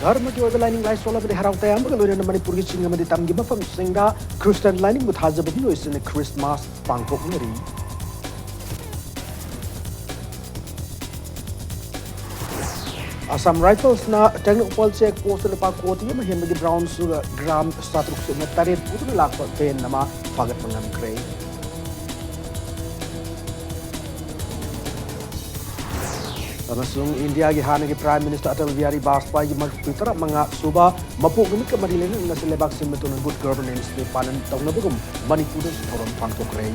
धर्म की लाइनिंग लाइ सोलबदे हराउते अमग लोइना मणिपुर की चिंग अमदि तमगी मफम सिंगदा क्रिस्टियन लाइनिंग बु थाजबदि लोइसिन Christmas पांगथोकनरि Assam Rifles na technical check post na pa koti ma hen bagi brown sugar gram statruk su na taret putu lakpa pen nama pagat pangam kre amasung India gi hana gi Prime Minister Atal Bihari Vajpayee gi mar twitter manga suba mapu gumi ka marilena na selebak simmetun good governance ni panan tawna bugum Manipur thoron pangtok kre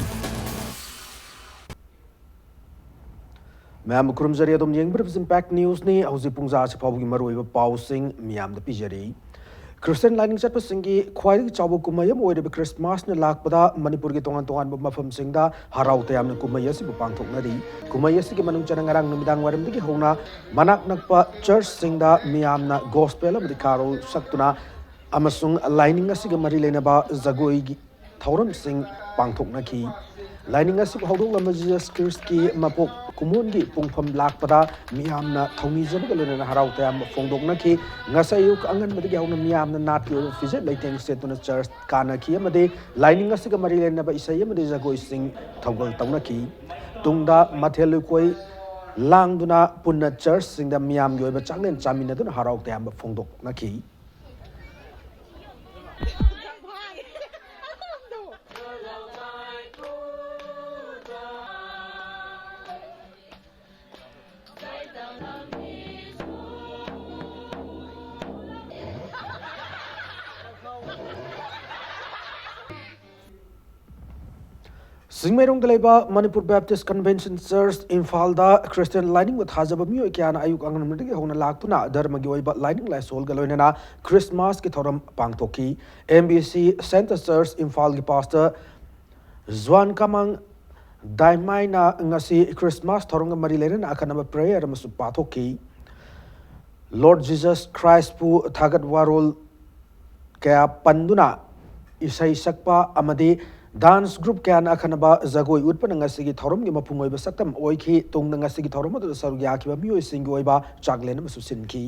मैम खुरमजरी अदम येंगबर impact news ने हौजी पुंजा से फावगी मरुइबा पाउसिंग मियाम द पिजरी क्रिस्टियन लाइनिंग चटपसिंगी ख्वाइदगी चावो कुमयम ओइरबे क्रिसमस ने लाकपदा मणिपुर के तोंगान तोंगान मफम सिंगदा हराउ तयामन कुमय सिबु पांथोकनरी कुमय सिगे मनुंग चनंगारांग नुमिदांग वारमदगी होना मनाक नकपा चर्च सिंगदा मियामना गॉस्पेल अमदि कारोल सक्तुना अमसुंग लाइनिंग सिगे मरी लेनबा जगोइगी थौरम सिंग पांथोकनकी लाइनिंग सिबु हौदोक लम जीसस क्रिस्ट की मपोक कुमुनगी पुंगफम लाकपदा मियामना थौनी जबगा लोना हराउ तयाम फोंदोकनकी ngасayuk angan madagi hauna miyamna natki fize leiteng setuna church kanaki amade lining asiga mari lenaba isai amade jagoi sing thogol tawnaki tungda mathelu koi langduna punna church singda miyam gi oiba changlen chamina duna harau tayam phongdoknaki Singmerong Daleba Manipur Baptist Convention Church Infalda Christian lining with Hazaba Mio Kiana Ayuk Angamadi Hona Laktuna Dharmagi but lining like Sol Galonena Christmas Kitoram Pangtoki MBC Center Church Infalgi Pastor Zwan Kamang Daimaina Ngasi Christmas Toronga Marilena Akanama prayer Masu Patoki Lord Jesus Christ Pu Tagat Warol Kaya Panduna Isai Sakpa Amadi Dance group can akanaba zagoi utpan ngasigi thorum gi mapungoi ba saktam oikhi tung ngasigi thorum adu sarugya ki ba mioi singoi ba chaglen ma susinki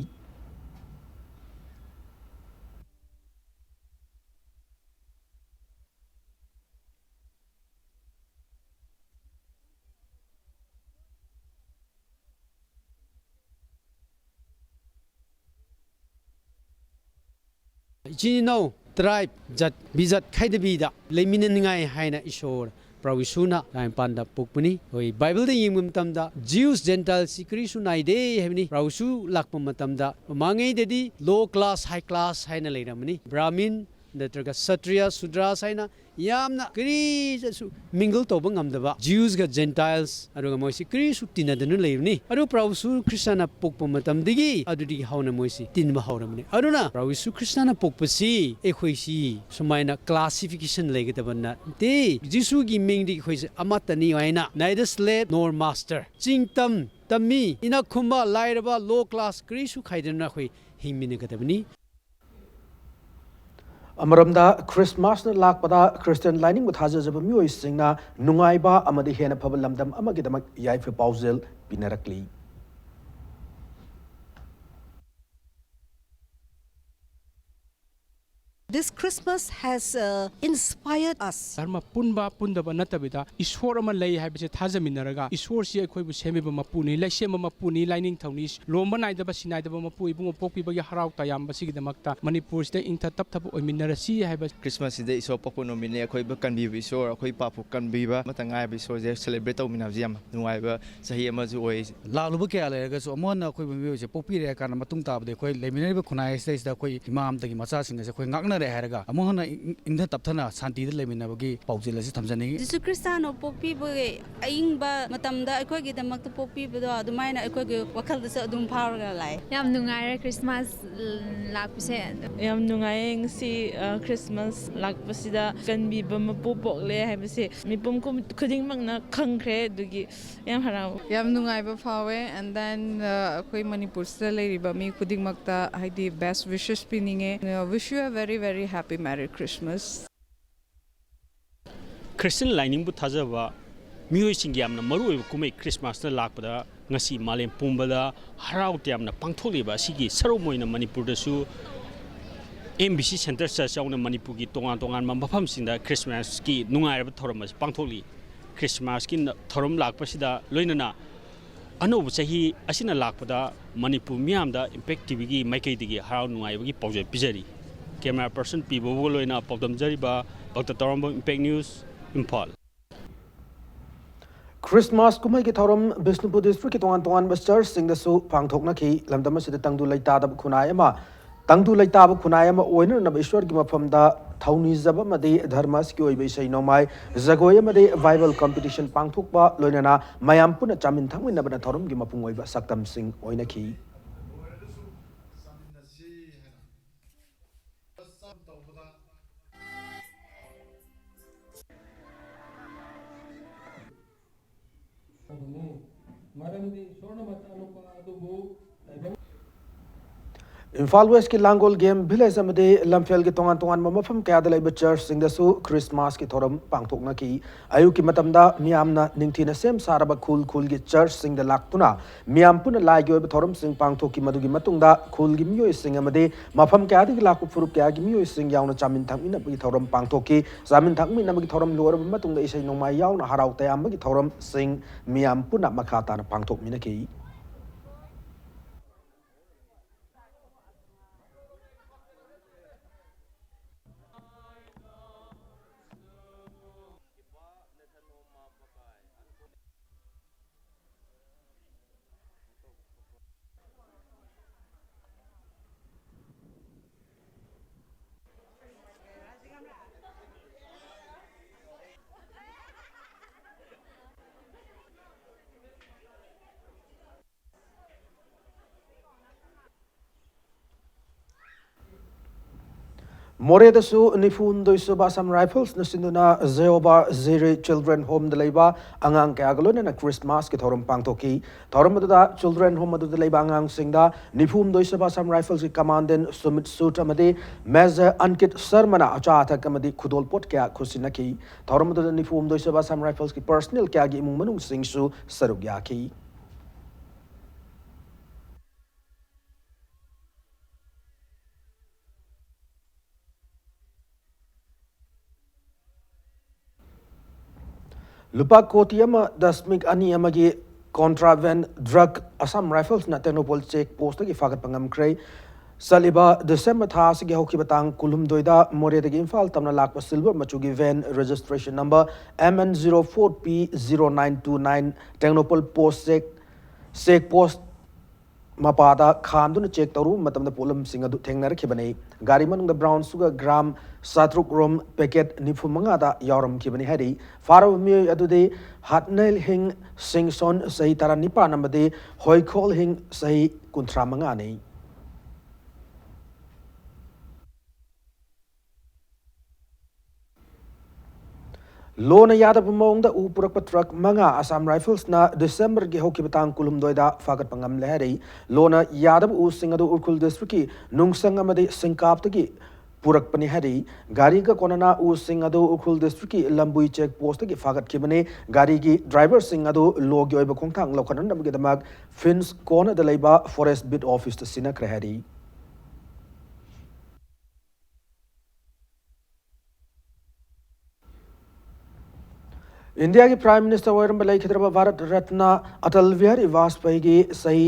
Chino tribe jat bizat khaidabida leiminingai haina ishor prawisuna time panda pukpuni oi bible de yingum tamda Jews Gentiles sikri sunai de hebni prawisu lakpa matamda mangai dedi low class high class haina leiramani brahmin natraga satriya sudra haina yamna kri su mingle toba ngamdaba Jews ga Gentiles aruga moisi kri su tinadanu leibni aru prawisu Christiana pukpa matamdigi adudi hauna moisi tinba hauramani aruna prawisu Christiana pukpasi ekhoisi sumaina classification legetabana te Jesu gi mingdi khoisi amatani haina neither slave nor master chingtam tammi ina khumba lairaba low class kri su khaidana khoi hingmini gatabani Amaramda Christmas na lakpada Christian lining with Hazaba Mio singna Nungaiba Amadi Hena Pabalamdam Amagidamak Yaife Pausel Binarakli. This Christmas has inspired us. Dharma punba pundaba natabida ishwar ama lei haibase thajaminaraga ishwar si ekhoibu semiba mapuni laisema mapuni lining thawni lomba naidaba sinaidaba mapu ibungo pokpibagi harau tayam basigi damakta Manipur sida ingtha tapthap oiminarasi haiba Christmas sida iso papuno mine ekhoiba kanbiba ishwar akhoi papu kanbiba matangai ba ishwar je celebrate tawminabji am nuaiba sahi ama ju oi laluba kya lerega so amon akhoi bumi je pokpire kana matung tabde khoi leminariba khunai stage da khoi imam tagi macha singa se khoi ngakna Haraga, among Inda Taptana, Santi Leminabagi, Pauzilla Tamzani. This Christiano Popi, Aingba, Matamda, Equagi, the Makta Popi, the Mina Equagi, Wakal the Sadum Power Lai. Yam Nungara Christmas Lakpuse. Yam Nungaing see Christmas Lakpasida can be Bamapo Le, have a say, Mipum Kudding Magna Concrete, Dugi Yam Harao. Yam Nungaiba Fawe, and then Koi Manipur Lady Bami Kudding Makta, I did best wishes spinning. Wish you a very happy Merry Christmas. Christian lining but Tazava, music yamna Maru Kume Christmas the Lakpada, ngasi malem pumbada harau tiamna pangtholiba sigi saromoina manipur da su MBC Center sa sauna Manipur ki tongan mambafam sinda Christmas ki nungai ba thoram pangtholi Christmas ki thoram lakpa sida loinana anobu sahi asina lakpada Manipur miam da impact TV gi maikai digi harau nungai gi pawje pijari camera person pibo loina pawdam jari ba bakta torambo impact news impal Christmas kumai ki thoram Bishnupur district ki tongan bas church sing da su pangthokna ki lamdam sida tangdu laita da khunai ama tangdu laita ba khunai ama oiner na ishwar ki mafam da thauni jaba made dharmas ki oi sei nomai zagoy made bible competition pangthok ba loinana mayam puna chamin thangmin na bana thoram ki mapung oi ba saktam sing oina ki Imphal West ki Langol game village amade lamfel ki tongan mafam kaya da laiba church sing da su Christmas ki thoram pangthokna ki ayu ki matamda miyamna ningthina sem saraba khul ki church sing da laktuna miyam puna lai gi oiba thoram sing pangthok ki madugi matungda khul gi miyoi sing amade mafam kaya di lakku furup kaya gi miyoi sing yauna chamin thangmina ki thoram pangthok ki chamin thangmina ki thoram loraba matungda isai nongmai yauna harau tayam ki thoram sing miyam puna makhata na pangthok mina ki More da su nifun do su ba sam rifles na sinduna zeoba zere children home da leiba angang ka agalon na Christmas ki thoram pangthoki thoram da children home da leiba angang singda nifum do su ba sam rifles ki commandant sumit suit amade major ankit sarmana acha thak amade khudol pot kya khusina ki thoram da nifum do su ba sam rifles ki personal kya gi imung manung sing su sarugya ki Lupa koti ama dasmik ani amagi contraband drug Assam Rifles na Technopol check post ki fagat pangam kray saliba December tha se gi hoki batang kulum doida more de Imphal tamna lakpa silver machugi van registration number MN04P0929 Technopol post check post Mapada Khamduna check taru matamda polam singadu thengnar khibani gari manung da brown sugar gram satruk rom packet nifumanga da yaram khibani hari faro mi adude hatnail hing singson sahi tara nipa namade hoikol hing sahi kuntra manga nei Lona yada pumong da upurak patrak manga Assam Rifles na December gi hoki batang kulum doida fagat pangam lehari Lona yada u singadu urkul district ki nungsang amade singkap tagi purak pani hari gari ka konana u singadu urkul district ki lambui check post ki fagat kibane gari ki driver singadu logi oiba khongthang lokhanan nam gi damak fins kona da leiba forest bid office ta sinak rehari India की prime minister Oram बलाई खिद्रबा भारत रत्न अटल बिहारी वाजपेयी की सही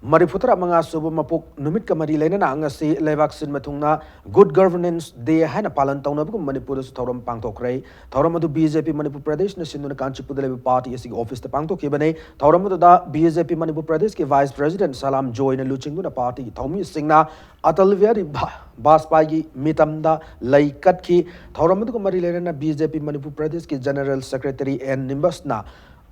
मरिफुतरा मंगा सुब मपुक नुमित का मरी लेना अंगसी लेबाक सिन मथुंगना गुड गवर्नेंस डे हैना पालन तौनबगु मणिपुर थौरम पांगथोखरै थौरम अदु बीजेपी मणिपुर प्रदेश न सिंधुना कांचीपुर लेब पार्टी एसी ऑफिस त पांगथोखिबने थौरम अदु दा बीजेपी मणिपुर प्रदेश के वाइस प्रेसिडेंट सलाम जोय न लुचिंगुना पार्टी थौमी सिंगना अटल बिहारी वाजपेयी की मितमदा लई कटखि थौरम अदु मरी लेना बीजेपी मणिपुर प्रदेश के general secretary N निम्बसना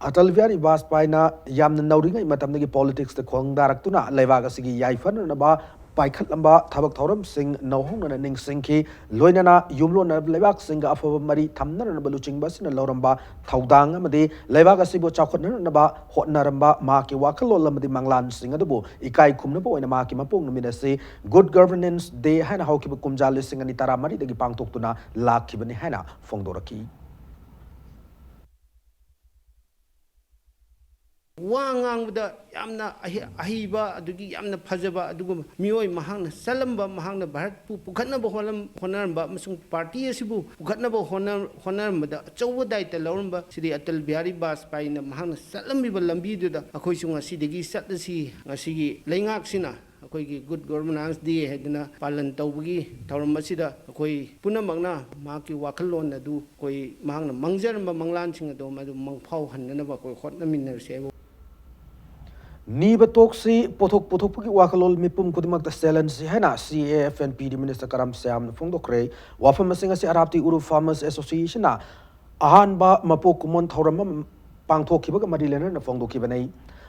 Atal Bihari Vajpayee ना यामन नौरिंगै मतमदगी पॉलिटिक्स त खोंगदारक्तुना लेबाग असigi याइफननबा पाइखलंबा थबक थौरम सिंह नौहोंगना निंगसिंखि लोइनना युमलोन लेबाग सिंह अफब मरी थमननबा लुचिंगबा सिन लौरंबा थौदांग अमदि लेबाग असिबो चाखोटननबा होटनरंबा माकी वाखलोल अमदि मंगलान सिंह अदुबो इकाई खुमनबो ओइना माकी मपोंग नमिनसे गुड गवर्नेंस डे हैना हौकिबा कुमजाल सिंह अनि तारा मरी दगी पांगतोक्तुना लाखिबनि हैना फोंगदोरकी ꯋꯥ ꯉꯥꯡꯕꯗ ꯌꯥꯝꯅ ꯑꯍꯩꯕ ꯑꯗꯨꯒꯤ ꯌꯥꯝꯅ ꯐꯖꯕ ꯑꯗꯨꯒꯨꯝꯕ ꯃꯤꯑꯣꯏ ꯃꯍꯥꯛꯅ ꯆꯠꯂꯝꯕ ꯃꯍꯥꯛꯅ ꯚꯥꯔꯠꯄꯨ ꯄꯨꯈꯠꯅꯕ ꯍꯣꯠꯅꯔꯝꯕ ꯑꯃꯁꯨꯡ ꯄꯥꯔꯇꯤ ꯑꯁꯤꯕꯨ ꯄꯨꯈꯠꯅꯕ ꯍꯣꯠꯅꯔꯝꯕꯗ ꯑꯆꯧꯕ ꯗꯥꯏꯇ ꯂꯧꯔꯝꯕ ꯁꯤꯗꯤ ꯑꯇꯜ ꯕꯤꯍꯥꯔꯤ ꯕꯥꯖꯄꯥꯏꯅ ꯃꯍꯥꯛꯅ ꯆꯠꯂꯝꯃꯤꯕ ꯂꯝꯕꯤꯗꯨꯗ ꯑꯩꯈꯣꯏꯁꯨ ꯉꯁꯤꯗꯒꯤ ꯆꯠꯂꯁꯤ ꯉꯁꯤꯒꯤ ꯂꯩꯉꯥꯛꯁꯤꯅ ꯑꯩꯈꯣꯏꯒꯤ ꯒꯨꯗ ꯒꯣꯚꯔꯅꯥꯟꯁ ꯗꯦ ꯍꯥꯏꯗꯨꯅ ꯄꯥꯂꯟ ꯇꯧꯕꯒꯤ ꯊꯧꯔꯝ ꯑꯁꯤꯗ ꯑꯩꯈꯣꯏ ꯄꯨꯝꯅꯃꯛꯅ ꯃꯍꯥꯛꯀꯤ ꯋꯥꯈꯜꯂꯣꯟ ꯑꯗꯨ ꯑꯩꯈꯣꯏ ꯃꯍꯥꯛꯅ ꯃꯪꯖꯔꯝꯕ ꯃꯪꯂꯥꯟꯁꯤꯡ ꯑꯗꯨ ꯃꯗꯨ ꯃꯪꯐꯥꯎꯍꯟꯅꯅꯕ ꯑꯩꯈꯣꯏ ꯍꯣꯠꯅꯃꯤꯟꯅꯔꯁꯤ ꯍꯥꯏꯕ नीब तोक्सी पोथोक पोथोक की वाखलोल मिपुम खुदिमक चैलेंज है ना CAFNPD मिनिस्टर करम श्याम फोंदोखरे वाफम मसिंग से अराब्ती उरु फार्मर्स एसोसिएशन ना अहानबा मपो कुमन थौरम पांगथोखिबग मरी लेनर फोंदोखिबनै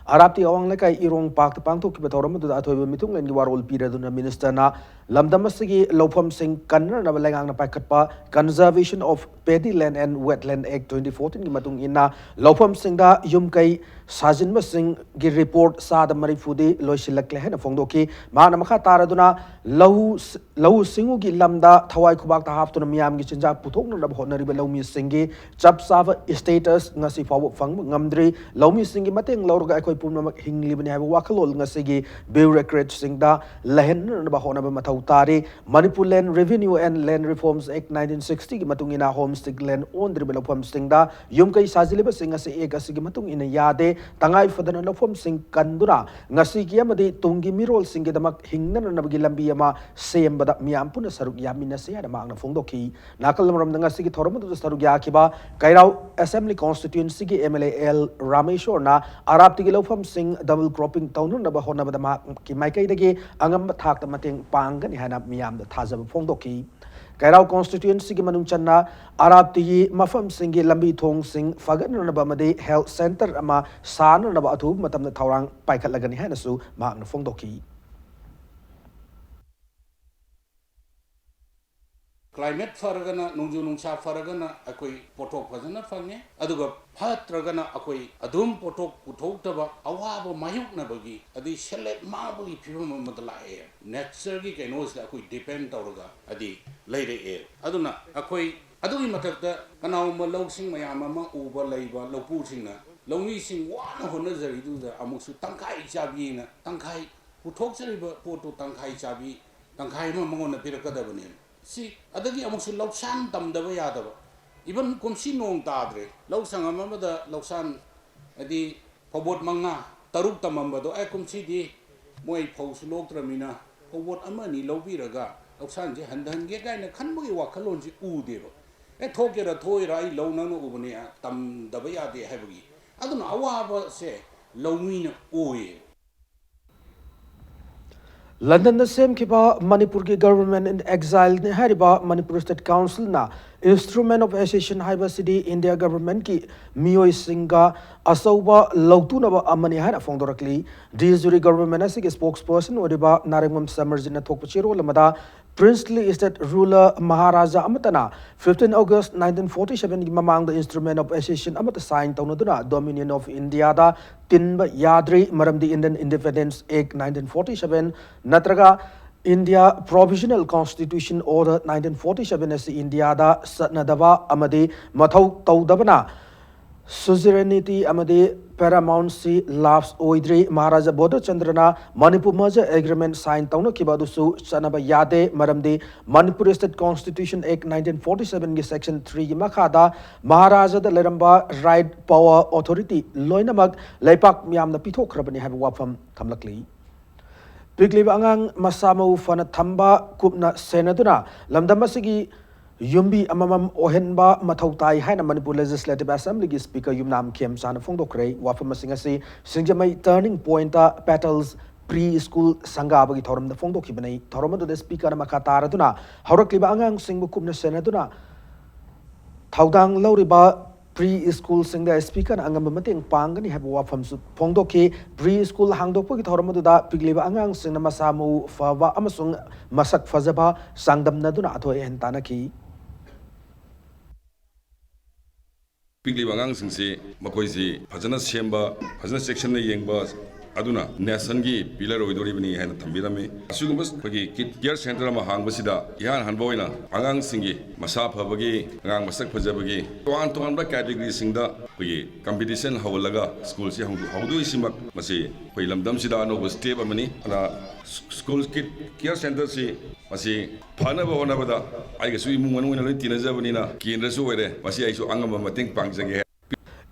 अराब्ती अवांग लेकाई इरोंग पाक पांगथोखिब थौरम दुदा अथोइब मिथुंग लेंगी वारोल पीरदुना मिनिस्टर ना लमदम सिगी लौफम सिंग कन्नर नब लेंगांग ना पाइखटपा conservation of paddy land and wetland act 2014 की मतुंग इना लौफम सिंगदा युमकई साजिनब सिंग की रिपोर्ट साद मरीफुदी लोइसिलकले है फोंदोकी माना मखा तारदुना लहु सिंगु की लमदा थवाई खुबाक हाफ्तुना मियाम की चिंजाक पुथोकनब होनरिब लौमी सिंगी चप साव स्टेटस ngasi फाव फंग ngamdri लौमी सिंगी मतेंग लौरगा अखोई पुनमक हिंगलिबनि हाब वाखलोल ngasi ब्यूरोक्रेट सिंगदा लहननब होनब मथौ तारे Manipur land revenue and land reforms act 1960 की मतुंगिना होमस्टिक लैंड ओनद्रिब लौफम सिंगदा युमकई साजिलिब सिंग असे एक असigi मतुंगिना यादे तंगाई फदन लौफम सिंग कंदुना ngasi की अमदि तुंगी मिरोल सिंगदमक हिंगननबगी लंबी अमा सेमबदा मियाम पुन सरुक यामिनसे हाना मांगना फोंदोखी नाकल मरम ngasi की थोरम सरुक याखिबा कैराव असेंबली कॉन्स्टिट्यूएंसी की MLA L रामेश्वर ना अराब्ती की लौफम सिंग डबल क्रॉपिंग तौननब होनबदा मा की माइकैदगी अंगम थाक्त मतेंग पांगनि हाना मियाम थाजब फोंदोखी कैराव कॉन्स्टिट्यूएंसी की मनुंग चन्ना अराब्ती मफम सिंगी लंबी थोंग सिंग फगननब मदे हेल्थ सेंटर अमा साननब अथुब मतम थौरांग पाइखटलगनि हानसु मांगना फोंदोखी क्लाइमेट फरगना नोंजु नुंसा फरगना अकोई पोटोक फजना फंगे अदुगा फत्रगना अकोई अदुम पोटोक पुथोक्तबा अवाब मायुकनबगी अदि सेलेट माबगी फिबम मदलाए नेचर की कैनोस अकोई डिपेंड तौरगा अदि लेरे ए अदुना अकोई अदुगी मथकता कनाउम लौसिंग मयाम अमा उबा लैबा लौपुसिंगना लौमीसिंग वाना होनजरिदुदा अमुसु तंखाई चाबीना तंखाई पुथोक्चरिबा पोटो तंखाई चाबी तंखाई मंगोना पिरकदबने सी अदगी अमुसु लौसान तमदब यादब इवन कुमसी नोंग ताद्रे लौसंग अममदा लौसान अदि फबोट मंगा तरुक तमंबदो ए कुमसी दी मोय फौसु लोक्त्रमिना फबोट अमनी लौबिरगा लौसान जे हंदहनगे गायना खनबगी वाखलोन जी उदेबो ए थोकेरा थोइरा आई लौननो उबने तमदब यादे हैबगी अदुना अवाब से लौमीना ओए लंदन सेम किबा मणिपुर की गवर्नमेंट इन एक्साइल ने हरिबा मणिपुर स्टेट काउंसिल ना इंस्ट्रूमेंट ऑफ एसेशन हाइबसिडी इंडिया गवर्नमेंट की मियोई सिंगा असौबा लौतुनबा अमनी हाना फोंदोरकली डीजुरी गवर्नमेंट असि स्पोक्सपर्सन ओरिबा नारेंगम समरजिना थोकपचिरो लमदा प्रिंसली स्टेट रूलर महाराजा अमतना 15 अगस्त 1947 की ममांग द इंस्ट्रूमेंट ऑफ एसेशन अमत साइन तौनदुना डोमिनियन ऑफ इंडिया दा तिनबा याद्री मरमदी इंडियन इंडिपेंडेंस एक्ट 1947 नत्रगा इंडिया प्रोविजनल कॉन्स्टिट्यूशन ऑर्डर 1947 असी इंडिया दा सनदबा अमदी मथौ तौदबना सुजरेनिटी अमदी पैरामाउंसी लाफ्स ओइद्री महाराजा बोधो चंद्रना मणिपुर मर्जर एग्रीमेंट साइन तौन किबादुसु सनबा यादे मरमदी मणिपुर स्टेट कॉन्स्टिट्यूशन एक्ट 1947 की सेक्शन 3 की मखादा महाराजा द लेरंबा राइट पावर अथॉरिटी लोइनमक लेपाक मियामना पिथोखरबनी हाब वाफम थमलकली पिगलिब अंगांग मसामौ फन थंबा कुपना सेनदुना लमदमसिगी युम्बी अममम ओहेनबा मथौताई हाइना मणिपुर लेजिस्लेटिव असेंबली की स्पीकर युमनाम खेमसाना फोंदोखरे वाफम सिंगसी सिंजमई turning point petals pre school संगाबगी थौरम द फोंदोखिबनै थौरम द स्पीकर मखा तारदुना हौरक्लिबा अंगांग सिंगबु कुपना सेनदुना थौदांग लौरिबा प्री स्कूल सिंग द स्पीकर अंगम मतेंग पांगनी हैब वाफम सु फोंदोखि प्री स्कूल हांगदोपगी थौरम दुदा पिगलिबा अंगांग सिंग मसामु फवा अमसुंग मसक फजबा सांगदमनदुना अथोय हेंतानकी पिगली बंगांग सिंसे मकोइसी फजना सेंबा फजना सेक्शन ने येंगबा aduna nation gi pillar oidoribani haina thambirami asugumba khagi kid care center ma hangbasida ihan hanboina angang singi masa phabagi angang masak phajabagi toan ba category singda khagi competition hawlaga school si hawdu isimak masi khoi lamdam sida no step amani ana school kid care center si masi phana ba hona bada aiga sui munganu ina loi tinajabani na kendra su oire masi aisu angam mating pangjage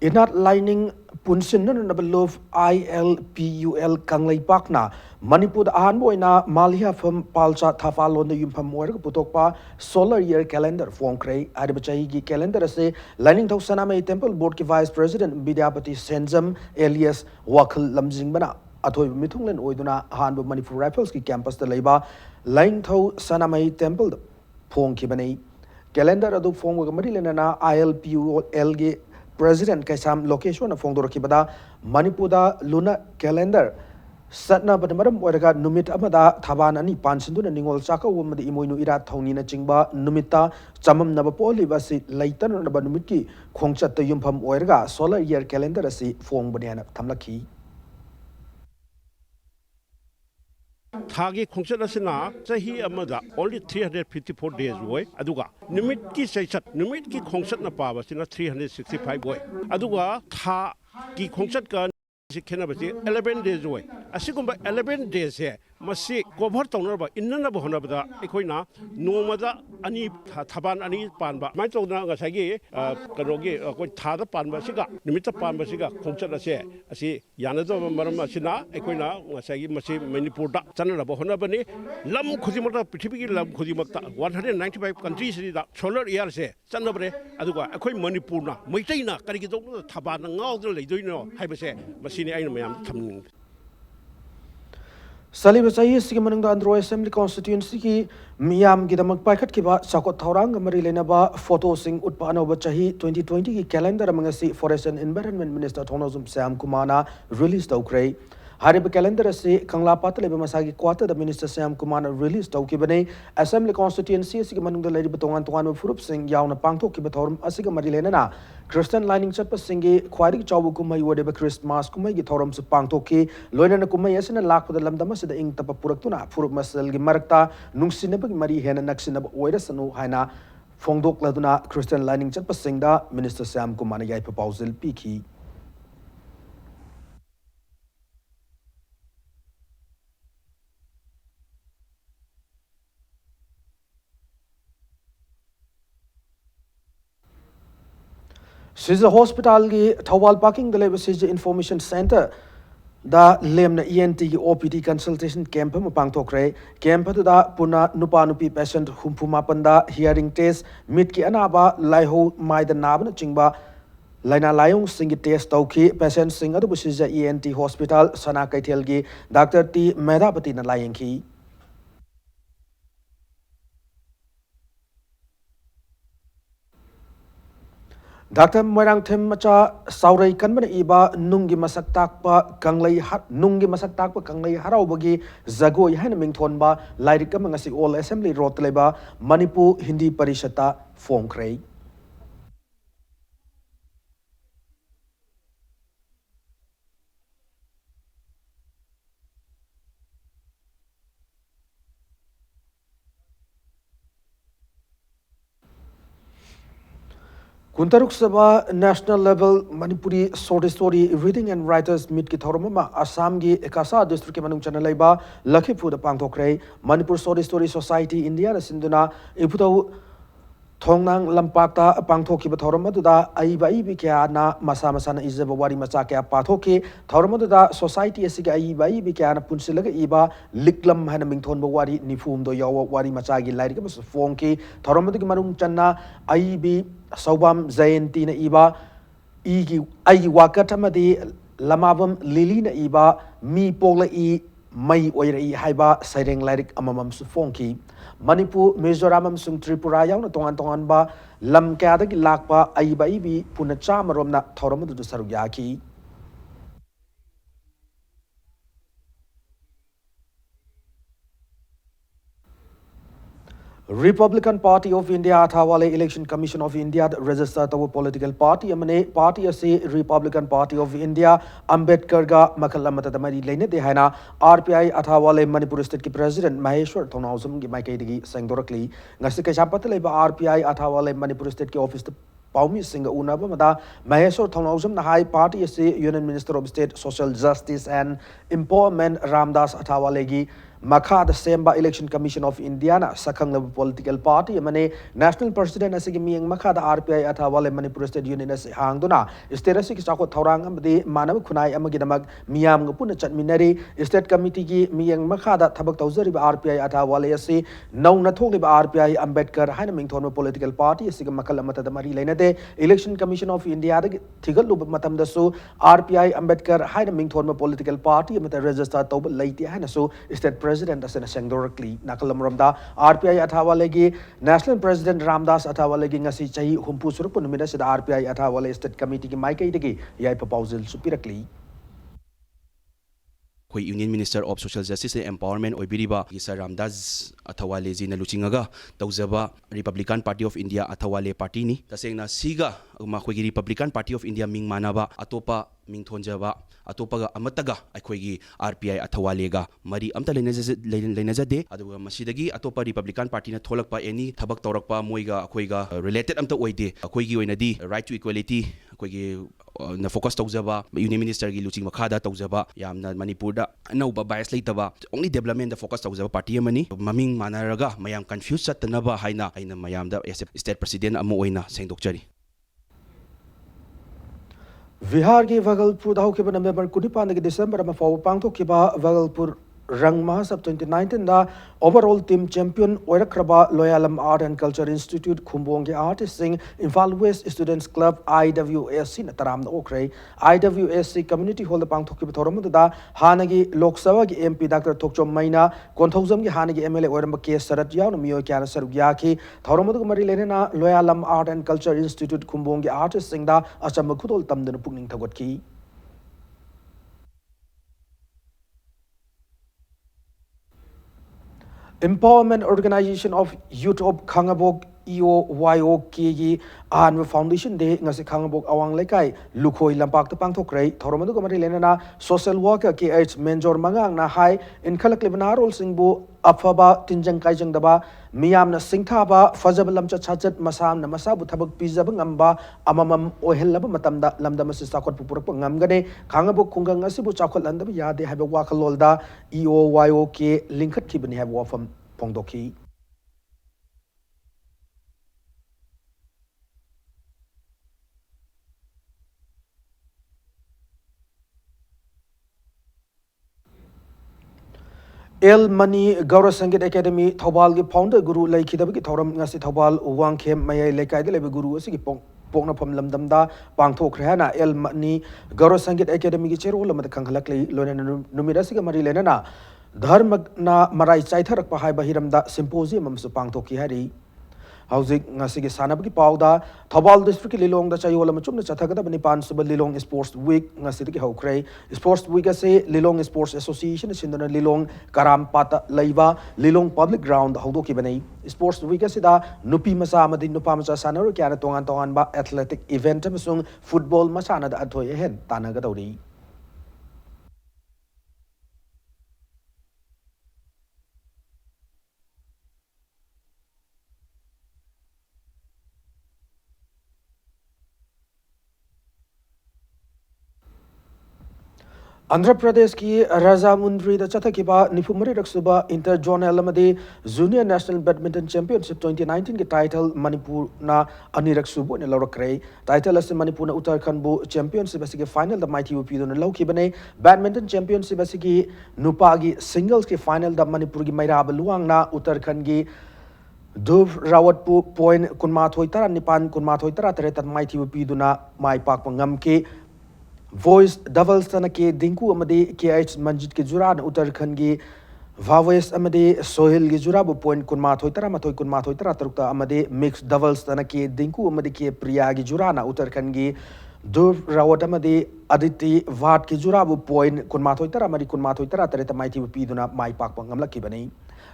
Inat lining punsin na nabalov ILPUL kanglay pakna Manipur ahan mo na malhiya from palcha thafalon na yumpam moer putok pa solar year calendar form kray adibachahi gi calendar se lining thau sanamay temple board ki vice president Vidyapati Senzam alias Wakal Lamjing bana athoy mithunglen oiduna ahan bo Manipur Rifles ki campus ta leiba lining thau sanamay temple form ki banai calendar adu form ga mari lena ILPUL gi President Kaisam location Fongdor Kibada Manipuda Luna Calendar Satna Badamaram Waraga Numit Amada Taban Ani Pansindun and Ningol Saka woman the Imoinu Ira Taunina Chingba Numita Chamam Nabapoli Vasi Laitan Nabanumiki Kongchat the Yumpam Waraga Solar Year Calendarasi Fong Banana Tamlaki Thagi khongset asina chahi amada only 354 days boy aduga numit ki saisat numit ki khongset na pa basina 365 boy aduga tha ki khongset ka khena basi 11 days boy asigumba 11 days he masi cover tawnar ba inna ba hona ba ekoina nomada ani thaban ani panba mai tawna ga sagi kanogi koi thada panba siga nimita panba siga khongset ase asi yana do maram asina ekoina sagi masi Manipur da channa ba hona bani lam khujimata prithvi ki lam khujimakta 195 countries da solar year se channa bre aduga ekoi Manipur na maitai na kari ki do thaban ngaudra leidoino haibase masini aina mayam thamning Salibasai Sigamanang Andro Assembly Constituency ki Miam Gidamak Paikat Kiba Sakot Taurang Marilenaba Photo Sing Utpano Bachahi 2020 ki calendar amangasi Forest and Environment Minister Tonozum Sam Kumana released Okray. Harib calendar se Kangla Patle Masagi quarter the Minister Sam Kumana released Okibane Assembly Constituency Sigamanang the Lady Batongan Tuan Furup Sing Yauna Pangto Kibatorum Asiga Marilena Christian lining chapa singi Quadi Chawu Kumai whatever Christmas Kumai Gitorum Pangtoki Loina Kumai Yasin and Lak with the Lamdamas the Ink Tapapuratuna Furup Masel Gimarta Nungsinabak Mari Hen and Naxinab Oidasanu Haina Fongdok Laduna Christian lining chapa singda Minister Sam Kumana Yai proposal Piki Sija Hospital ki Thawal Parking the Labor Sija Information Center da lemna ENT ki OPD consultation camp ma pangthokre camp da puna nupa nupi patient humpuma panda hearing test mit ki anaba laiho mai da nabna chingba laina layong singi test tauki patient sing adu Sija ENT Hospital sana kaithel gi Dr. T Medapati na layeng ki Dr. Moirang Them Macha Saurai Kanban Iba Nungi Masak Takpa Kanglai Nungi Masak Takpa Kanglai Haraubagi Zagoi Hanaming Thonba Lairika Mangasi All Assembly Rotleba Manipur Hindi Parishata Form Kray. Kuntaruk Sabha National Level Manipuri Short Story Reading and Writers Meet ki Thoromama Assam gi Ekasa District ke Manung Chanalaiba Lakhipu da Pangthokre Manipur Short Story Society India na Sinduna Iputau Thongnang Lampakta Pangthoki ba Thoromaduda Aiba Ibi kya na Masa Masa na Izaba Wari Macha kya Pathoki Thoromaduda Society asiga Aiba Ibi kya na Punsilaga Iba Liklam hana Mingthon ba Wari Nifum do Yawa Wari Macha gi Lairika mas Fonki Thoromadugi Manung Channa Aibi Saubam Zayanti na Iba Igi Ai Wakatamadi Lamabam Lili na Iba Mi Pogla I Mai Oira I Haiba Saireng Lairik Amamam Sufonki Manipur, Mizoram, Sung Tripura, Yang, Tongan Tongan Ba, Lam Kadaki Lakpa, Aiba Ibi, Punacha Maromna, Toromu to Saruyaki. Republican Party of India Athawale Election Commission of India register to political party amane party ase Republican Party of India Ambedkar ga makalamata damari leine de haina RPI Athawale Manipur state ki president Maheshwar Thonausam gi maikai digi sengdorakli ngasi ka chapat leba RPI Athawale Manipur state ki office Paumi Singh Unaba Mada Maheshwar Thonausam na high party ase Union Minister of State Social Justice and Empowerment Ramdas Athawale gi Makha the Semba Election Commission of India na sakang level political party amane national president asigi miyang makha the RPI Athawale Manipur State Union as hangduna state asigi chako thorang amadi manaw khunai amagi damag miyam ngapuna chatminari state committee gi miyang makha da thabak tawzari RPI Athawale asi nau na thok RPI Ambedkar haina mingthon political party asigi makal amata damari leinade Election Commission of India da thigal lub matam da su RPI Ambedkar haina mingthon political party amata register tob leiti haina su state President asena sengdorakli nakalamramda RPI Athawale gi National President Ramdas Athawale gi ngasi chahi humpu suruk numida sida RPI Athawale State Committee gi maikai degi yai proposal supirakli Union Minister of Social Justice and Empowerment Oibiriba Sir Ramdas Athawale ji na luchingaga tawzaba Republican Party of India Athawale Party ni tasengna siga makhoi Republican Party of India ming manaba atopa ming thonjaba atopaga amataga akhoi RPI Athawale ga mari amta leinajade aduga masidagi atopa Republican Party na tholakpa any thabak tawrakpa moiga akhoi related amta oide akhoi gi oinadi right to equality akhoi na focus tawzaba Union Minister gi luching makhada tawzaba yamna Manipur da anauba bias leitaba only development da focus tawzaba party amani maming manaraga mayam confused satnaba haina aina mayam da state president amo oina sengdokchari Bihar ki Vagalpur da hokiba November 25 ki December ma faw pangthokkiba Vagalpur Rang Mahasab 2019 da overall team champion oirakraba Loyalam Art and Culture Institute Khumbong ki artist sing Imphal West Students Club IWSC na taram na okre IWSC community hall da pangthokkiba thoram da hanagi Lok Sabha ki MP Dr. Thokchom Maina Konthauzam ki hanagi MLA oiramba K Sarat yaw na miyo kya na sarugya ki thoram da mari lene na Loyalam Art and Culture Institute Khumbong ki artist sing da acham khudol tamdan pukning thagot ki Empowerment Organization of Youth of Khangabok EOYOK gi Anwa Foundation de ngasi Khangabok awang lekai lukhoi lampak ta pangthokrai thoromadu kamari lenana social worker KH Menjor Mangang na hai in khalak lebana rol singbu afaba tinjang kaijang daba miyam na singthaba fajabalam cha chachat masam na masabu thabak pizaba ngamba amamam ohellaba matamda lamdam se sakot pupurak ngamgane Khangabok khungang asibu chakot landaba yade haba wakhalolda EOYOK linkhat kibani haba wafam pongdoki El Mani Gaura Sangit Academy Thobal gi founder guru laikhidab gi thoram ngasi Thobal Wangkhem mayai lekai de lebe guru asigi pokna pham lamdamda pangthokre hana El Mani Gaura Sangit Academy gi chero lamada khanghalakli lona numira siga mari lenana dharma na marai chaitharak pa hai bahiramda symposium amsu pangthokki hari Housing Nasigi Sanabki Pauda, Tobal District Lilong, the Chayola Machum, the Chatagada Banipan Suba Lilong Sports Week, Nasiki Hokray, Sports Week as a Lilong Sports Association, Sindana Lilong, Karam Pata Laiva, Lilong Public Ground, Hodoki Bane, Sports Week as a Nupi Masamadi Nupamasa Sanar, Kanatongan Tonganba Athletic Event, Masung, Football Masana, the Atoy Hen, Tanagadori. Andhra Pradesh ki Rajamundry da Chathakiba Nifumari Raksuba Inter-Zonal Amadi Junior National Badminton Championship 2019 ki title Manipur na Anirak Subu ni Laurakre title as Manipur na Uttarakhand bu Championship asigi final da Mighty UP do na Laukibane Badminton Championship asigi Nupagi singles ki final da Manipur ki Mairab Luang na Uttarakhand ki Dhuv Rawatpu point Kunmathoi Tara Nipan Kunmathoi Tara Taretat Mighty UP do na Mai Pak Pangam ki Voice doubles tanake dinku amade KH Manjit ke jura na Uttarakhand gi Vawes amade Sohil gi jura bu point kunmathoi tara tarukta amade mixed doubles tanake dinku amade ke Priya gi jura na Uttarakhand gi Duv Rawatamadi Aditi Vat Kijurabu point Kunmatoitara Mari Kunmatoitara Tereta Mighty Piduna Mai Pakpangam Lakibani.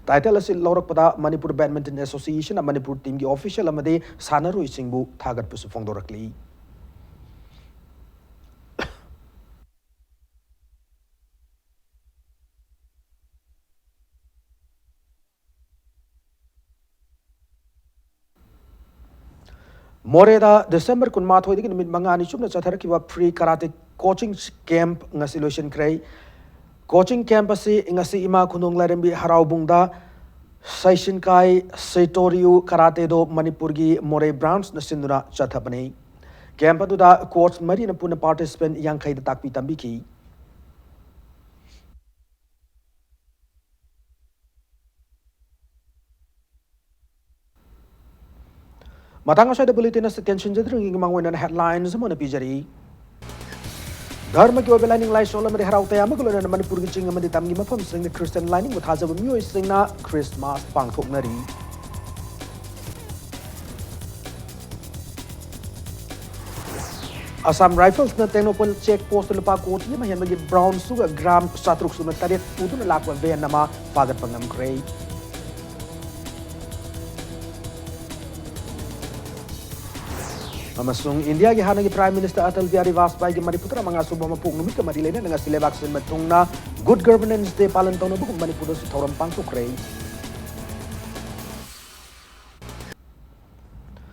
Title is Lorakpada Manipur Badminton Association, a Manipur team official Amade Sanaru Singbu Tagat Pusufongdorakli. Moreda December Kunmato the Mangani Chumna Chataraki pre karate coaching camp Nasilation Cray coaching campus Ingasi Ima Kunung Larembi Haraubungda Saishin Kai Seitoriu Karate do Manipurgi More Browns Nasinduna Chatapani Campatuda coach Marina Puna participant Yang Kai the Takpi Tambiki. Matang sa bulletin na attention jadring mga headlines mo na pijari. Dharma ki wabelaning lai sola mari haraw taya magulo na Manipur gi chinga madi tamgi mafam sing na Christian lining with hazab myo sing na Christmas pangthok nari. Assam Rifles na Tenopol checkpost lupa koti mahiyan magi brown suga gram satruk suna tarit puto na lakwa ben nama pagat pangam gray. Amasung India gi hanagi Prime Minister Atal Bihari Vajpayee gi Maniputra mga subama pung numit ka marilena nga silebak sin matung na good governance day palan taw na bukum Manipur sa tawram pangtok ray.